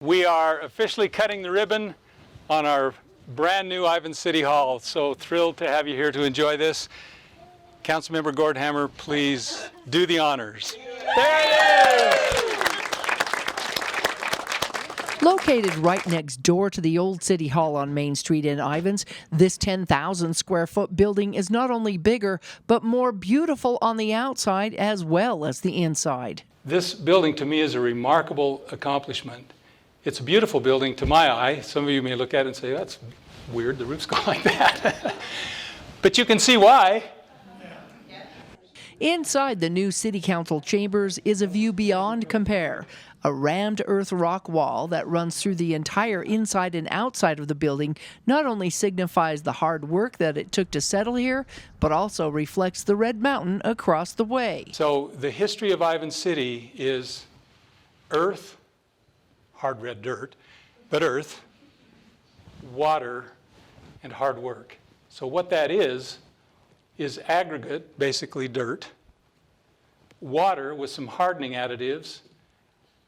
We are officially cutting the ribbon on our brand new Ivins City Hall. So thrilled to have you here to enjoy this. Councilmember Gordhammer, please do the honors. There it is! Located right next door to the old City Hall on Main Street in Ivins, this 10,000 square foot building is not only bigger, but more beautiful on the outside as well as the inside. This building to me is a remarkable accomplishment. It's a beautiful building to my eye. Some of you may look at it and say, that's weird, the roof's gone like that. But you can see why. Inside the new City Council chambers is a view beyond compare. A rammed earth rock wall that runs through the entire inside and outside of the building not only signifies the hard work that it took to settle here, but also reflects the Red Mountain across the way. So the history of Ivins City is earth, hard red dirt, but earth, water, and hard work. So what that is aggregate, basically dirt, water with some hardening additives,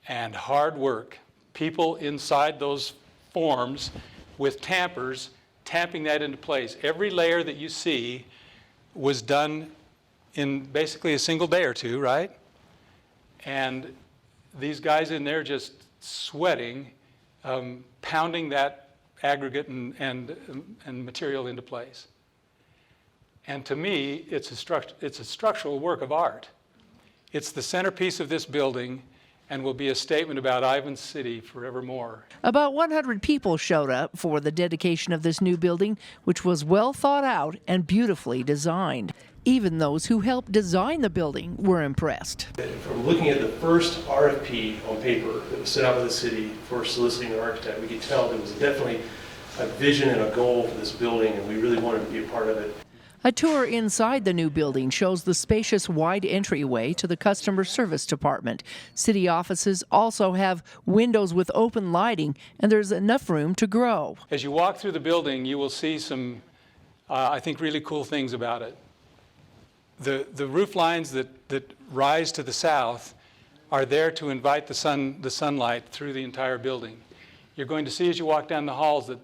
and hard work. People inside those forms with tampers, tamping that into place. Every layer that you see was done in basically a single day or two, right? And these guys in there just sweating, pounding that aggregate and material into place. And to me, it's a structural work of art. It's the centerpiece of this building and will be a statement about Ivins City forevermore. About 100 people showed up for the dedication of this new building, which was well thought out and beautifully designed. Even those who helped design the building were impressed. From looking at the first RFP on paper that was sent out by the city for soliciting an architect, we could tell there was definitely a vision and a goal for this building, and we really wanted to be a part of it. A tour inside the new building shows the spacious wide entryway to the customer service department. City offices also have windows with open lighting, and there's enough room to grow. As you walk through the building, you will see some, I think, really cool things about it. The roof lines that rise to the south are there to invite the sunlight through the entire building. You're going to see as you walk down the halls that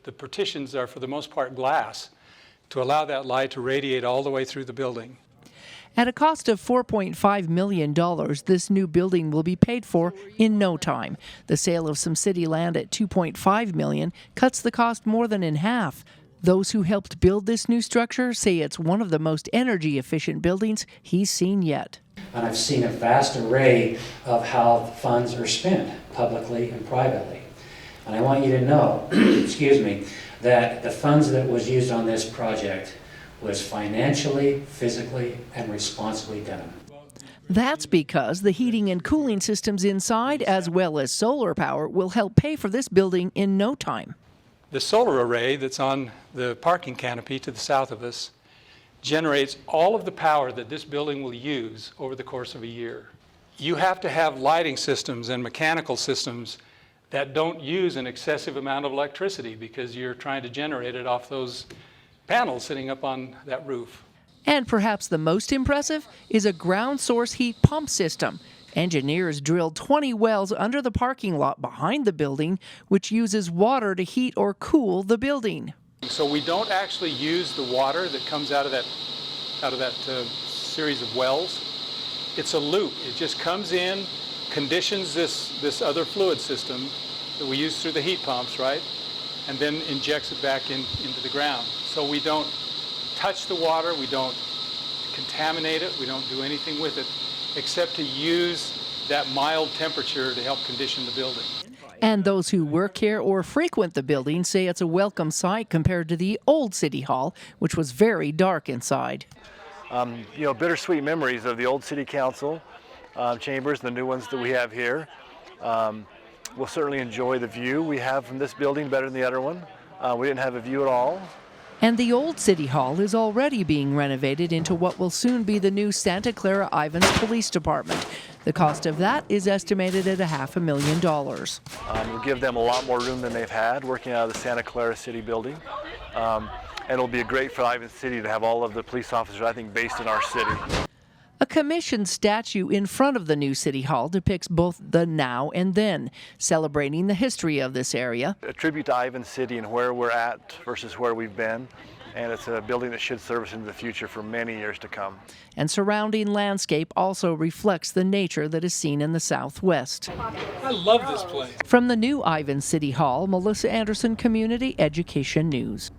the partitions are for the most part glass, to allow that light to radiate all the way through the building. At a cost of $4.5 million, this new building will be paid for in no time. The sale of some city land at $2.5 million cuts the cost more than in half. Those who helped build this new structure say it's one of the most energy efficient buildings he's seen yet. And I've seen a vast array of how funds are spent, publicly and privately. And I want you to know, excuse me, that the funds that was used on this project was financially, physically, and responsibly done. That's because the heating and cooling systems inside, as well as solar power, will help pay for this building in no time. The solar array that's on the parking canopy to the south of us generates all of the power that this building will use over the course of a year. You have to have lighting systems and mechanical systems that don't use an excessive amount of electricity because you're trying to generate it off those panels sitting up on that roof. And perhaps the most impressive is a ground source heat pump system. Engineers drilled 20 wells under the parking lot behind the building, which uses water to heat or cool the building. So we don't actually use the water that comes out of that series of wells. It's a loop. It just comes in, conditions this other fluid system that we use through the heat pumps, right? And then injects it back into the ground. So we don't touch the water, we don't contaminate it, we don't do anything with it, except to use that mild temperature to help condition the building. And those who work here or frequent the building say it's a welcome sight compared to the old City Hall, which was very dark inside. Bittersweet memories of the old City Council chambers, the new ones that we have here. We'll certainly enjoy the view we have from this building better than the other one. We didn't have a view at all. And the old City Hall is already being renovated into what will soon be the new Santa Clara Ivins Police Department. The cost of that is estimated at $500,000. We'll give them a lot more room than they've had working out of the Santa Clara City building. And it'll be great for Ivins City to have all of the police officers, I think, based in our city. A commissioned statue in front of the new City Hall depicts both the now and then, celebrating the history of this area. A tribute to Ivins City and where we're at versus where we've been. And it's a building that should serve us into the future for many years to come. And surrounding landscape also reflects the nature that is seen in the Southwest. I love this place. From the new Ivins City Hall, Melissa Anderson, Community Education News.